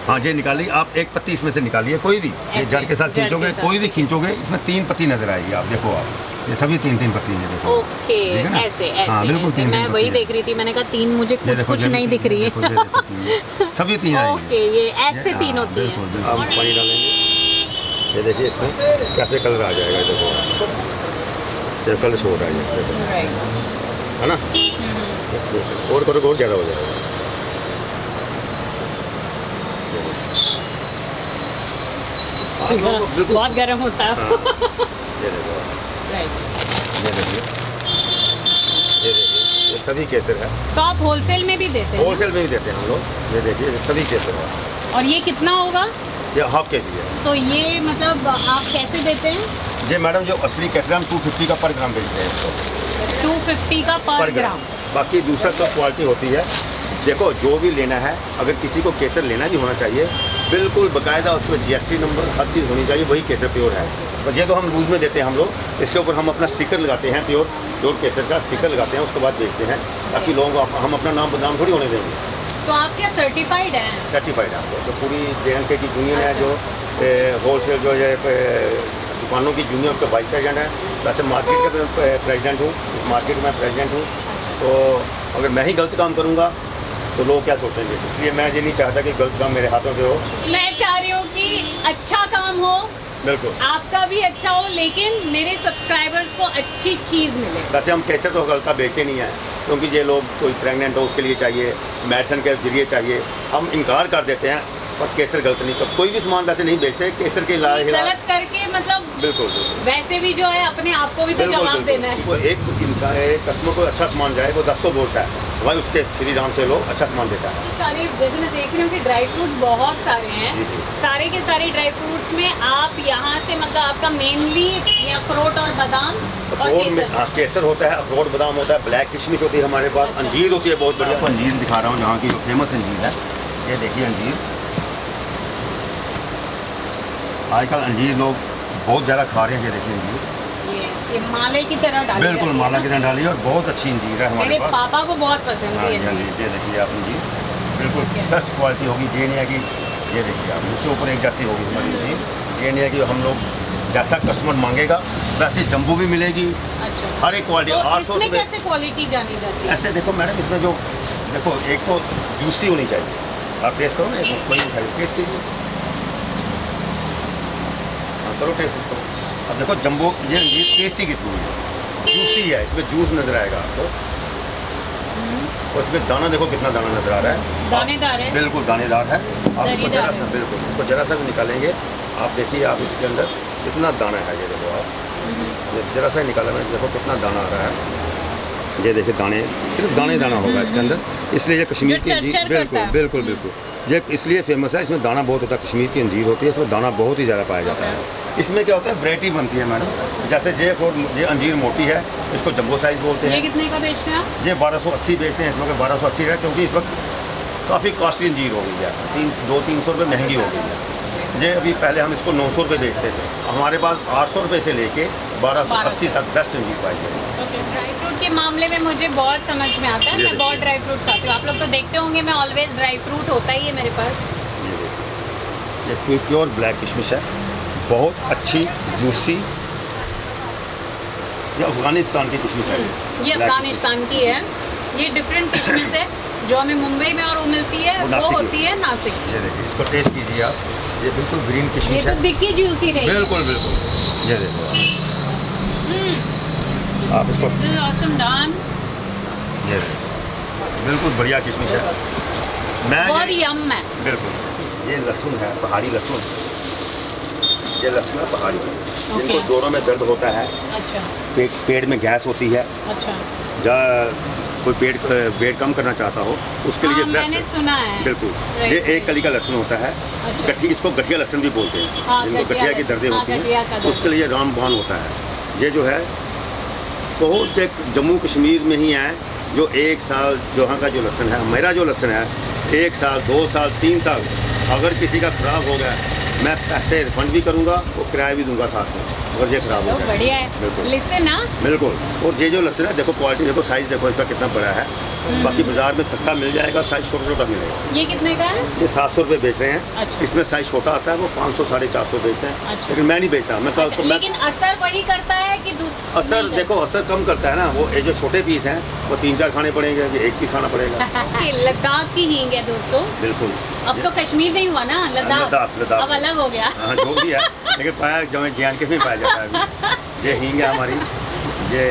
हाँ, ये निकालिए, आप एक पत्ती इसमें से निकालिए, कोई भी ये जड़ के साथ खींचोगे, कोई भी खींचोगे, इसमें 3 पत्ती नजर आएगी। आप देखो, आप ये सभी 3-3 पत्ती है, देखो। ओके, ऐसे हाँ, बिल्कुल ऐसे मैं वही देख रही थी, मैंने कहा 3 मुझे कुछ नहीं दिख रही है। सभी 3 आएंगी। ओके, ये ऐसे 3 होती है। अब पानी डालेंगे, ये देखिए इसमें कैसे कलर आ जाएगा, देखो ये कलर शो हो रहा है, है ना। और करो और ज़्यादा हो जाएगा। बहुत गर्म होता है। ये देखो, ये सभी केसर है। तो आप होलसेल में भी देते हैं? होलसेल में भी देते हैं हम लोग। ये देखिए, ये सभी केसर है। और ये कितना होगा? ये ½ kg है। तो ये मतलब आप कैसे देते हैं? जी मैडम, जो असली केसर हम 250 का पर ग्राम बेचते हैं इसको। 250 का पर ग्राम। बाकी दूसरा तो क्वालिटी होती है। देखो, जो भी लेना है, अगर किसी को केसर लेना भी होना चाहिए, बिल्कुल बाकायदा उसमें GST नंबर हर चीज़ होनी चाहिए, वही केसर प्योर है। और ये तो हम लूज़ में देते हैं हम लोग। इसके ऊपर हम अपना स्टिकर लगाते हैं, प्योर केसर का स्टिकर लगाते हैं, उसके बाद बेचते हैं, ताकि लोगों को हम अपना नाम बदनाम थोड़ी होने देंगे। तो आप क्या सर्टिफाइड हैं? सर्टिफाइड है आपको। तो पूरी JNK की यूनियन है, जो होलसेल जो है दुकानों की यूनियन, उसका वाइस प्रेसिडेंट है। वैसे मार्केट का प्रेसिडेंट हूँ, इस मार्केट में प्रेसिडेंट हूँ। तो अगर मैं ही गलत काम करूँगा तो लोग क्या सोचेंगे, इसलिए मैं ये नहीं चाहता कि गलत काम मेरे हाथों से हो। मैं चाह रही हूँ कि अच्छा काम हो, बिल्कुल आपका भी अच्छा हो, लेकिन मेरे सब्सक्राइबर्स को अच्छी चीज़ मिले। वैसे हम केसर तो गलता बेचते नहीं हैं, क्योंकि ये लोग कोई प्रेग्नेंट हो उसके लिए चाहिए, मेडिसिन के जरिए चाहिए, हम इनकार कर देते हैं। और केसर गलत नहीं, तो कोई भी सामान वैसे नहीं बेचते केसर के इलाज गलत करके, मतलब बिल्कुल वैसे भी जो है अपने आप को भी तो जवाब देना है। वो एक इंसान, एक कस्टमर को अच्छा सामान जाए, वो 10 को बोलता है भाई उसके श्री राम से लो अच्छा सामान देता है। सारे, जैसे मैं देख रही हूँ कि ड्राई फ्रूट्स बहुत सारे हैं, सारे के सारे ड्राई फ्रूट्स में आप यहाँ से, मतलब आपका मेनली अखरोट और बादाम और केसर। केसर होता है, अखरोट बादाम होता है, ब्लैक किशमिश होती है हमारे पास। अच्छा। अंजीर होती है बहुत बढ़िया। आपको अंजीर दिखा रहा हूँ, यहाँ की जो फेमस अंजीर है, ये देखिए अंजीर। आजकल अंजीर लोग बहुत ज़्यादा खा रहे हैं, ये देखिए अंजीर। ये माले की तरह डाली बिल्कुल जाती है माला ना? की तरह डाली और बहुत अच्छी अंजीर है हमारे मेरे पास। पापा को बहुत पसंद हाँ है जी, हाँ ये जी, ये देखिए आप अंजीर बिल्कुल Okay. बेस्ट क्वालिटी होगी। ये नहीं है कि ये देखिए आप नीचे ऊपर एक जैसी होगी हमारी अंजीर। ये नहीं है कि हम लोग जैसा कस्टमर मांगेगा वैसे जम्बू भी मिलेगी, अच्छा। हर एक क्वालिटी। तो 800 इसमें रुपये कैसे क्वालिटी जानी जाती है? ऐसे देखो मैडम, इसमें जो देखो एक तो जूसी होनी चाहिए। आप टेस्ट करो ना, इसमें कोई नहीं खाइए, टेस्ट कीजिए। हाँ करो टेस्ट इसको। अब देखो जम्बो ये अंजीर टेस्टी कितनी है, जूसी है, इसमें जूस नज़र आएगा आपको। और इसमें दाना देखो कितना दाना नज़र आ रहा है, दानेदार है? बिल्कुल दानेदार है। आप इसको दरीदार जरा सा है। बिल्कुल इसको जरा सा भी निकालेंगे, आप देखिए आप इसके अंदर कितना दाना है। ये देखो आप, ये जरा सा ही निकाला मैंने, देखो कितना दाना आ रहा है। ये देखिए दाने, सिर्फ दाने दाना होगा इसके अंदर, इसलिए ये कश्मीर जो की अंजीर चरचर बिल्कुल करता है। बिल्कुल बिल्कुल ये इसलिए फेमस है। इसमें दाना बहुत होता है, कश्मीर की अंजीर होती है, इसमें दाना बहुत ही ज़्यादा पाया जाता है। इसमें क्या होता है, वैरायटी बनती है मैडम। जैसे ये अंजीर मोटी है, इसको जम्बो साइज़ बोलते ये हैं। कितने का बेचते हैं आप? ये 1280 बेचते हैं इस वक्त, 1280 है, क्योंकि इस वक्त काफ़ी कॉस्टली अंजीर हो गई है, 200-300 रुपये महंगी हो गई है। ये अभी पहले हम इसको 900 रुपये बेचते थे, हमारे पास 800 रुपये से लेके 1280 तक बेस्ट अंजीर पाई जाएगी। ओके, ड्राई फ्रूट के मामले में मुझे बहुत समझ में आता है, ये मैं बहुत ड्राई फ्रूट खाती हूँ। आप लोग तो देखते होंगे, मैं ऑलवेज ड्राई फ्रूट होता ही है मेरे पास। ये देखिए, ये प्योर ब्लैक किशमिश है, बहुत अच्छी जूसी। ये अफगानिस्तान की किशमिश है, ये black अफगानिस्तान की है। ये डिफरेंट किशमिश है जो हमें मुंबई में और वो मिलती है, वो वो नासिक होती है नासिक किशमिश। की। ये देखिए, इसको टेस्ट कीजिए आप, ये बिल्कुल ग्रीन ये किशमिश तो है, दिखी जूसी रही है। बिल्कुल बिल्कुल। ये देखो आप इसको, ऑसम डान, ये देखो बिल्कुल बढ़िया किशमिश है। मैं बहुत ये यम है। बिल्कुल, ये लहसुन है, पहाड़ी लहसुन, ये लहसुन है पहाड़ी। जिनको Okay. जोड़ों में दर्द होता है, अच्छा पेट में गैस होती है, अच्छा। या कोई वेट कम करना चाहता हो, उसके लिए हाँ, मैंने बेस्ट। सुना है। बिल्कुल, Right, ये right. एक कली का लहसुन होता है, अच्छा। गठी, इसको गठिया लहसुन भी बोलते हैं। हाँ, जिनको गठिया गठिया की लहसुन, दर्दें हाँ, होती गठिया का हैं, दर्द। उसके लिए रामबाण होता है। ये जो है बहुत जम्मू कश्मीर में ही है, जो 1 साल जो यहाँ का जो लहसुन है, मेरा जो लहसुन है 1 साल 2 साल 3 साल, अगर किसी का ख़राब हो गया मैं पैसे रिफंड भी करूँगा और किराया भी दूंगा साथ में, अगर ये ख़राब हो तो गया। बढ़िया है। बिल्कुल लिसन ना, बिल्कुल। और ये जो लहसुन है देखो, क्वालिटी देखो, साइज़ देखो इसका कितना बड़ा है। बाकी बाजार में सस्ता मिल जाएगा, साइज़ छोटा छोटा मिलेगा। ये कितने का है? ये 700 रुपये बेच रहे हैं। अच्छा। इसमें साइज़ छोटा आता है, वो 500-450 बेचते हैं। अच्छा। लेकिन मैं नहीं बेचता, मैं अच्छा, लेकिन असर वही करता है कि असर देखो, असर कम करता है ना। वो ये जो छोटे पीस हैं वो 3-4 खाने पड़ेंगे, ये 1 पीस खाना पड़ेगा। लद्दाख की हींग है दोस्तों। बिल्कुल। अब तो कश्मीर नहीं हुआ ना, लद्दाख अब से। अलग हो गया। हाँ जो भी है, लेकिन पाया जो JNK में पाया जाता है अभी। ये हींग है हमारी, ये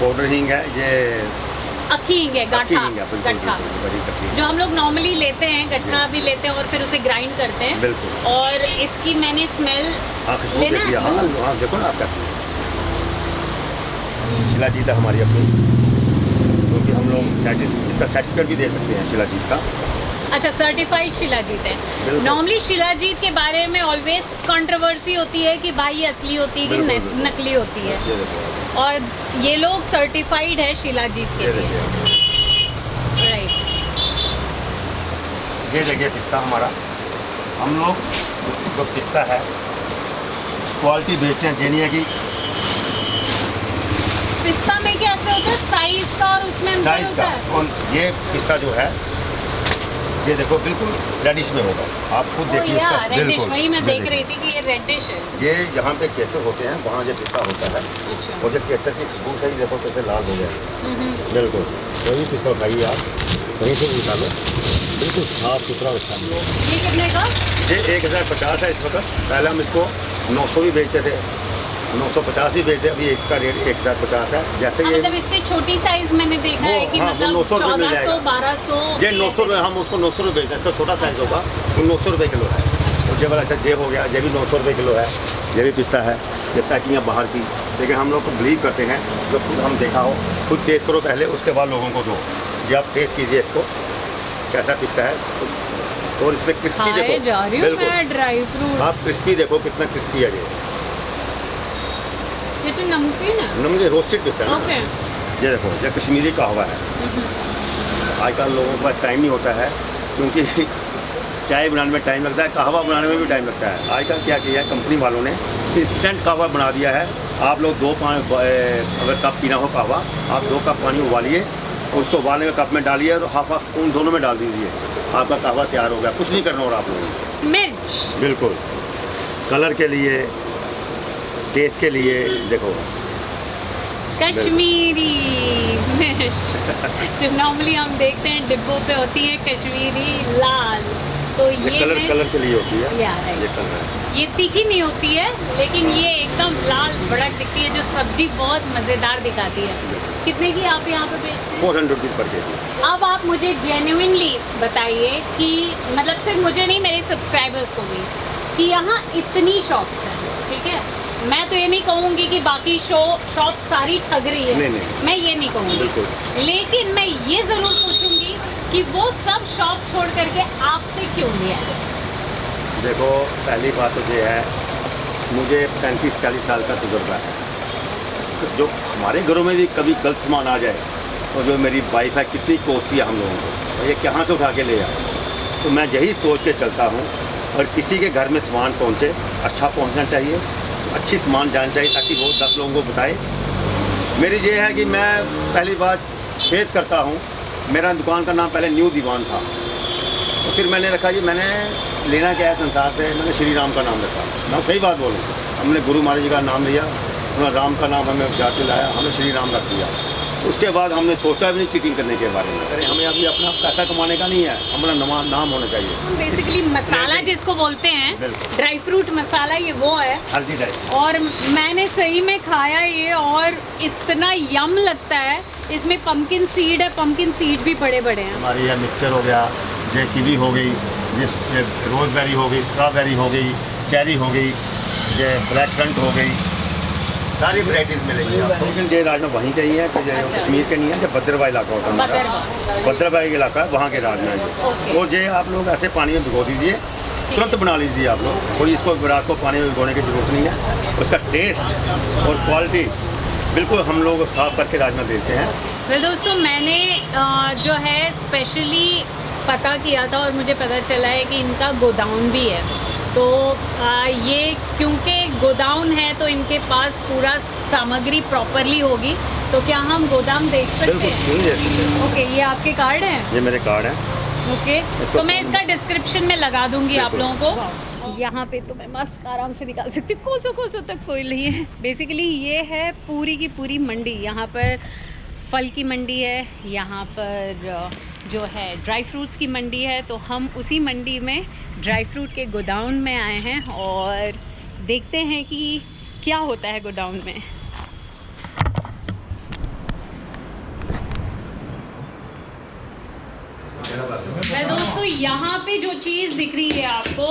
पाउडर हींग है, ये अक्खी हींग है, अक्खी गाठा, हींग है, बिल्कुल, गट्ठा, बिल्कुल, बड़ी कटली। जो हम लोग नॉर्मली लेते हैं, गट्ठा भी लेते हैं और फिर उसे ग्राइंड करते हैं। बिल्कुल। और इसकी मैंने स्मेल हाँ खुशबू लेना देखिए, है? हाँ हाँ देखो ना आप कैसे। शिलाजीत है हमारी अपनी, क्योंकि हम लोग इसका सर्टिफिकेट भी दे सकते हैं शिलाजीत का। अच्छा, सर्टिफाइड शिलाजीत है। बिल्कुल। नॉर्मली शिलाजीत के बारे में ऑलवेज कंट्रोवर्सी होती है कि भाई ये असली होती है कि बिल्कुल, बिल्कुल। नकली होती है, ये देखो, और ये लोग सर्टिफाइड है शिलाजीत के ये लिए। देखिए, राइट। ये देखिए पिस्ता हमारा, हम लोग जो पिस्ता है क्वालिटी बेचते हैं। ये नहीं है कि पिस्ता में कैसे होता है, साइज का और उसमें अंतर साइज होता का, है? और ये पिस्ता जो है, ये देखो बिल्कुल रेडिश में होगा, आप खुद ओ देखिए या इसका, रेडिश, बिल्कुल। वही मैं ये देख देखिए। रही थी कि ये रेडिश है। ये यहाँ पे केसर होते हैं, वहाँ ये पिस्ता होता है, अच्छा। और जब केसर की खुशबू से ही देखो कैसे लाल हो गया। हम्म। बिल्कुल, कोई भी पिस्ता उठाइए आप, कहीं से भी निकालो, बिल्कुल साफ सुथरा अच्छा मिलेगा। ये कितने का? ये 1050 है इस वक्त। पहले हम इसको 900 भी बेचते थे, 950 भी बेचते, अभी इसका रेट 1050 है। जैसे हाँ, ये मतलब इससे छोटी साइज मैंने देखा है कि हाँ, वो मतलब 900 रुपये मिल 1400 जाएगा। 1200 ये 900 रुपये, हम उसको 900 रुपये बेचते हैं। इससे छोटा साइज़ होगा, वो 900 रुपये किलो है। और ये वाला ऐसा जे हो गया, ये भी 900 रुपये किलो है। ये भी पिस्ता है, ये पैकिंग है बाहर की, लेकिन हम लोग को बिलीव करते हैं, जो खुद हम देखा हो, खुद टेस्ट करो पहले, उसके बाद लोगों को दो। ये आप टेस्ट कीजिए इसको, कैसा पिस्ता है। और इसमें क्रिस्पी खाए देखो, जा रही हूँ मैं ड्राई फ्रूट। आप क्रिस्पी देखो कितना क्रिस्पी है ये तो नमकीन है। नमक रोस्टेड पिस्ता है ओके। ना। ये देखो, ये कश्मीरी कहवा है। आजकल लोगों के पास टाइम नहीं होता है, क्योंकि चाय बनाने में टाइम लगता है, कहवा बनाने में भी टाइम लगता है। आजकल क्या किया है कंपनी वालों ने, इंस्टेंट कहवा बना दिया है। आप लोग अगर कप पीना हो कहवा, आप 2 कप पानी उबालिए, उसको उबालने में कप में डालिए और हाफ स्पून दोनों में डाल दीजिए, आपका कहवा तैयार हो गया। कुछ नहीं करना और आप लोगों ने। मिर्च बिल्कुल, कलर के लिए, टेस्ट के लिए। देखो कश्मीरी मिर्च जो नॉर्मली हम देखते हैं डिब्बों पे होती है कश्मीरी लाल, तो ये कलर के लिए होती है। ये कलर है। ये तीखी नहीं होती है, लेकिन ये एकदम लाल भड़क दिखती है, जो सब्जी बहुत मज़ेदार दिखाती है। कितने की आप यहाँ पे बेचते हैं? 400 रुपीज़ पर केजी। अब आप मुझे जेन्युइनली बताइए कि मतलब सिर्फ मुझे नहीं, मेरे सब्सक्राइबर्स को भी, कि यहाँ इतनी शॉप्स हैं, ठीक है, मैं तो ये नहीं कहूँगी कि बाकी शॉप सारी ठग रही है, नहीं। मैं ये नहीं कहूँगी, लेकिन मैं ये ज़रूर पूछूंगी कि वो सब शॉप छोड़ करके आपसे क्यों लिया है? देखो, पहली बात तो ये है, मुझे 35-40 साल का तजुर्बा है। तो जो हमारे घरों में भी कभी गलत सामान आ जाए, तो जो मेरी वाइफ है कितनी कोसती है हम लोगों को, और ये कहाँ से उठा के ले आए, तो मैं यही सोच के चलता हूँ। और किसी के घर में सामान पहुँचे, अच्छा पहुँचना चाहिए, अच्छी सामान जानी चाहिए, ताकि वो 10 लोगों को बताए। मेरी ये है कि मैं पहली बात खेद करता हूँ। मेरा दुकान का नाम पहले न्यू दीवान था, तो फिर मैंने रखा जी मैंने लेना क्या है संसार से, मैंने श्री राम का नाम रखा। मैं सही बात बोलूँ, हमने गुरु महाराज जी का नाम लिया, उन्होंने राम का नाम हमें जाके लाया, हमने श्री राम रख दिया। उसके बाद हमने सोचा भी नहीं चीटिंग करने के बारे में। अरे हमें अभी अपना पैसा कमाने का नहीं है, हमारा नाम होना चाहिए। बेसिकली मसाला जिसको बोलते हैं, ड्राई फ्रूट मसाला, ये वो है, हल्दी ड्राई। और मैंने सही में खाया ये, और इतना यम लगता है। इसमें पम्पकिन सीड है, पम्पकिन सीड भी बड़े बड़े हैं। हमारी यह मिक्सचर हो गया, ये कीवी हो गई, ये रोज़बेरी हो गई, स्ट्रॉबेरी हो गई, चेरी हो गई, ये ब्लैक करंट हो गई, सारी वैरायटीज़ मिलेंगी आपको। लेकिन ये राजमा वहीं के ही है, तो ये कश्मीर के नहीं है, जो भद्रवाह इलाका होता है हमारा, भद्रवाह इलाका है, वहाँ के राजमा है। वो ये आप लोग ऐसे पानी में भिगो दीजिए, तुरंत बना लीजिए आप लोग, कोई इसको रात को पानी में भिगोने की ज़रूरत नहीं है। उसका टेस्ट और क्वालिटी बिल्कुल हम लोग साफ़ करके राजमा देते हैं। फिर दोस्तों, मैंने जो है स्पेशली पता किया था, और मुझे पता चला है कि इनका गोदाउन भी है। तो ये क्योंकि गोदाउन है, तो इनके पास पूरा सामग्री प्रॉपरली होगी। तो क्या हम गोदाम देख सकते हैं? ओके, ये आपके कार्ड हैं? ये मेरे कार्ड हैं। ओके, तो मैं इसका डिस्क्रिप्शन में लगा दूंगी आप लोगों को। यहाँ पे तो मैं मस्त आराम से निकाल सकती हूँ, कोसों तक कोई नहीं है। बेसिकली ये है पूरी की पूरी मंडी। यहाँ पर फल की मंडी है, यहाँ पर जो है ड्राई फ्रूट्स की मंडी है। तो हम उसी मंडी में ड्राई फ्रूट के गोडाउन में आए हैं, और देखते हैं कि क्या होता है गोडाउन में। मैं दोस्तों, यहाँ पे जो चीज़ दिख रही है आपको,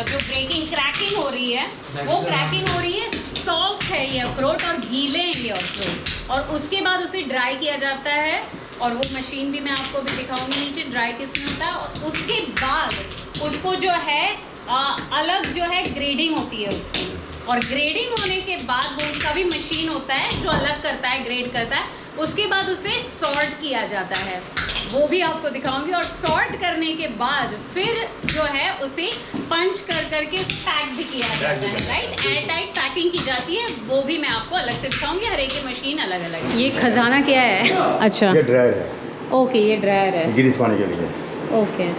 जो क्रैकिंग हो रही है, वो क्रैकिंग हो रही है, सॉफ्ट है ये अखरोट और गीले हैं ये अखरोट, और उसके बाद उसे ड्राई किया जाता है। और वो मशीन भी मैं आपको भी दिखाऊंगी नीचे ड्राई किस में होता है। और उसके बाद उसको जो है अलग जो है ग्रेडिंग होती है उसकी, और ग्रेडिंग होने के बाद वो उसका भी मशीन होता है जो अलग करता है, ग्रेड करता है। उसके बाद उसे सॉर्ट किया जाता है, वो भी आपको दिखाऊंगी। और सॉर्ट करने के बाद फिर जो है उसे पंच कर करके पैक भी किया जाता है, राइट, एयर टाइट पैकिंग की जाती है। वो भी मैं आपको अलग से दिखाऊंगी, हर एक की मशीन अलग अलग है। ये खजाना क्या है? अच्छा, ये ड्रायर है। ओके, ये ड्रायर है गिरीश पानी के लिए। ओके।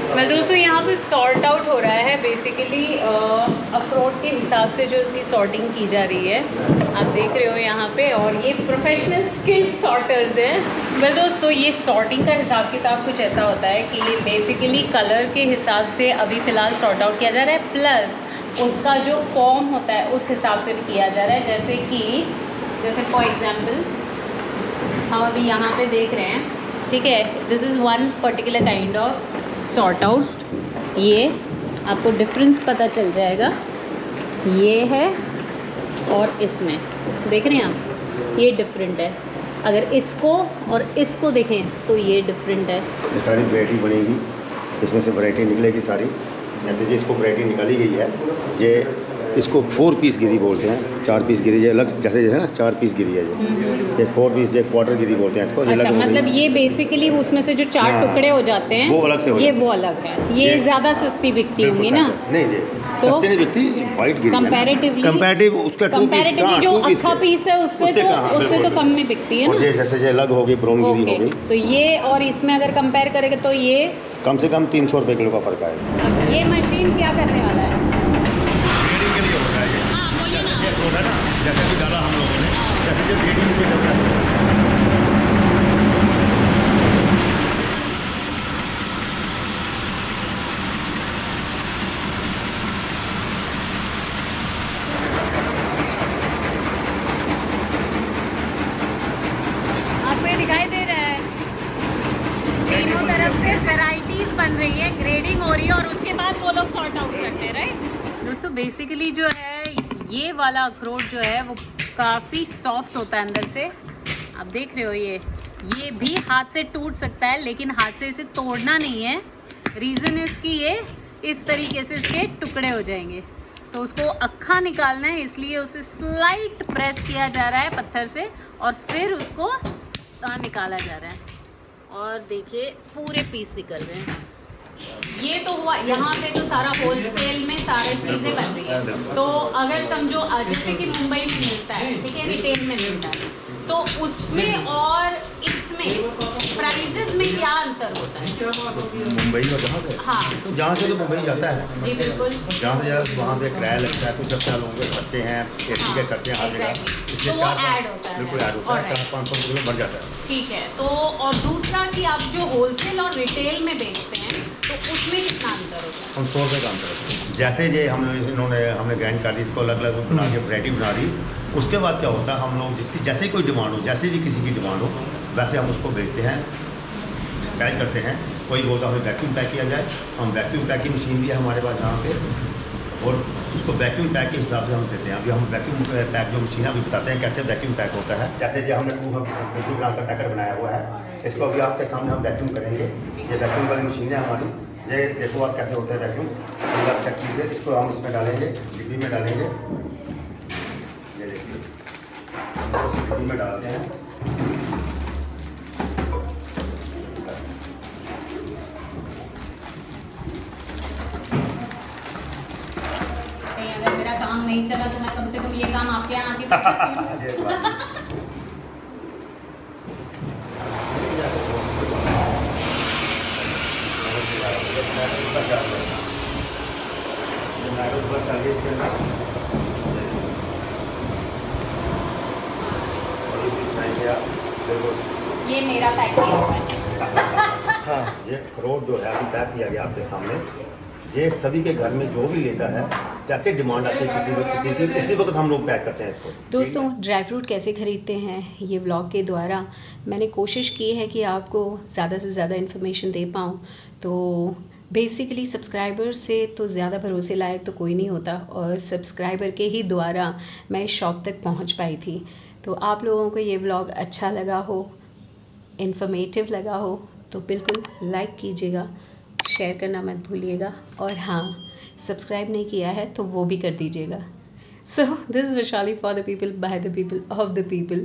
वेल दोस्तों, यहाँ पे सॉर्ट आउट हो रहा है बेसिकली अखरोट के हिसाब से जो इसकी सॉर्टिंग की जा रही है, आप देख रहे हो यहाँ पे। और ये प्रोफेशनल स्किल्ड सॉर्टर्स हैं। वेल दोस्तों, ये सॉर्टिंग का हिसाब किताब कुछ ऐसा होता है कि बेसिकली कलर के हिसाब से अभी फ़िलहाल सॉर्ट आउट किया जा रहा है, प्लस उसका जो फॉर्म होता है उस हिसाब से भी किया जा रहा है। जैसे फॉर एग्ज़ाम्पल हम अभी यहाँ पे देख रहे हैं, ठीक है, this is one particular kind of sort out. ये आपको डिफरेंस पता चल जाएगा, ये है और इसमें देख रहे हैं आप, ये डिफरेंट है। अगर इसको और इसको देखें तो ये डिफरेंट है। ये सारी वैरायटी बनेगी, इसमें से वैरायटी निकलेगी सारी। जैसे जी इसको वैरायटी निकाली गई है, ये इसको 4 पीस गिरी बोलते हैं, 4 पीस गिरी जो अलग जैसे है ना 4 पीस गिरी है ये 4 पीस ये क्वार्टर गिरी बोलते हैं इसको। ये अच्छा, अलग हो गई। मतलब ये बेसिकली उसमें से जो 4 हाँ, टुकड़े हो जाते हैं वो अलग से हो ये जाते वो अलग है। ये ज़्यादा सस्ती बिकती बिल्कुल होंगी ना? सस्ता। नहीं जी तो सस्ते नहीं बिकती, वाइट गिरी कंपैरेटिवली कंपैरेटिव उसका 2 पीस कंपैरेटिवली जो अक्खा पीस है उससे तो कम में बिकती है और ना? ये जैसे ये अलग हो गई ब्राउन गिरी हो गई, तो ये और इसमें अगर कंपेयर करेंगे तो ये कम से कम 300 रुपये किलो का फ़र्क आएगा। ये मशीन क्या करने वाला है? ग्रेडिंग के लिए होता है ये। हाँ बोलिए ना। ये होता है ना जैसे भी डाला हम लोगों ने, जैसे जो ग्रेडिंग पे चलता है। आपको ये दिखाई दे रहा है तीनों तरफ से वैरायटीज बन रही है, ग्रेडिंग हो रही है और उसके बाद वो लोग सॉर्ट आउट करते हैं, राइट? दोस्तों बेसिकली जो है ये वाला अखरोट जो है वो काफ़ी सॉफ्ट होता है अंदर से। आप देख रहे हो ये भी हाथ से टूट सकता है, लेकिन हाथ से इसे तोड़ना नहीं है। रीज़न इसकी ये इस तरीके से इसके टुकड़े हो जाएंगे, तो उसको अक्खा निकालना है, इसलिए उसे स्लाइट प्रेस किया जा रहा है पत्थर से और फिर उसको निकाला जा रहा है। और देखिए पूरे पीस निकल रहे हैं। ये तो हुआ, यहाँ पे तो सारा होलसेल में सारी चीज़ें बन रही है। तो अगर समझो जैसे कि मुंबई में मिलता है, ठीक है, रिटेल में मिलता है, तो उसमें और इसमें प्राइसेस में क्या अंतर होता है? मुंबई और जहाँ से हाँ तो जहाँ से तो मुंबई जाता है, जी बिल्कुल। जहाँ से जाता है वहाँ पे किराया लगता है, कुछ अपना लोगों के बच्चे हैं खेती के करते हैं हर जगह, exactly. इसलिए तो वो add होता है। बिल्कुल ऐड होता है, Alright. 400-500 किलो बढ़ जाता है। ठीक है, तो और दूसरा कि आप जो होलसेल और रिटेल में बेचते हैं तो उसमें कितना अंतर होता है? हम 100 रुपये काम करते हैं। जैसे ये हमने ग्राइंड कर दी, इसको अलग अलग बना के वैरायटी बना दी। उसके बाद क्या होता है, हम लोग जिसकी जैसे कोई डिमांड हो, जैसे भी किसी की डिमांड हो वैसे हम उसको बेचते हैं, डिस्पैच करते हैं। कोई बोलता हमें वैक्यूम पैक किया जाए, हम वैक्यूम पैक की मशीन भी है हमारे पास यहाँ पे, और उसको वैक्यूम पैक के हिसाब से हम देते हैं। अभी हम वैक्यूम पैक जो मशीन है अभी बताते हैं कैसे वैक्यूम पैक होता है। जैसे जो हमने 250 ग्राम का पैकेट बनाया हुआ है, इसको अभी आपके सामने हम वैक्यूम करेंगे। ये वैक्यूम वाली मशीन है हमारी, ये देखो आप कैसे होता है वैक्यूम, आप चेक कीजिए। इसको हम इसमें डालेंगे, डिब्बी में डालेंगे, ये देखिए डिब्बी में डालते हैं। अगर मेरा काम नहीं चला तो मैं कम से कम ये काम आपके यहाँ आके कर सकती हूँ। ये मेरा पैक किया हुआ है। हाँ, ये अखरोट जो है अभी पैक किया गया आपके सामने। ये सभी के घर में जो भी लेता है, जैसे डिमांड आती है किसी की, उसी वक्त हम लोग पैक करते हैं इसको। दोस्तों ड्राई फ्रूट कैसे ख़रीदते हैं, ये व्लॉग के द्वारा मैंने कोशिश की है कि आपको ज़्यादा से ज़्यादा इन्फॉर्मेशन दे पाऊँ। तो बेसिकली सब्सक्राइबर से तो ज़्यादा भरोसे लायक तो कोई नहीं होता, और सब्सक्राइबर के ही द्वारा मैं इस शॉप तक पहुंच पाई थी। तो आप लोगों को ये व्लॉग अच्छा लगा हो, इन्फॉर्मेटिव लगा हो, तो बिल्कुल लाइक कीजिएगा, शेयर करना मत भूलिएगा, और हाँ सब्सक्राइब नहीं किया है तो वो भी कर दीजिएगा। So this is Vaishali for the people, by the people, of the people.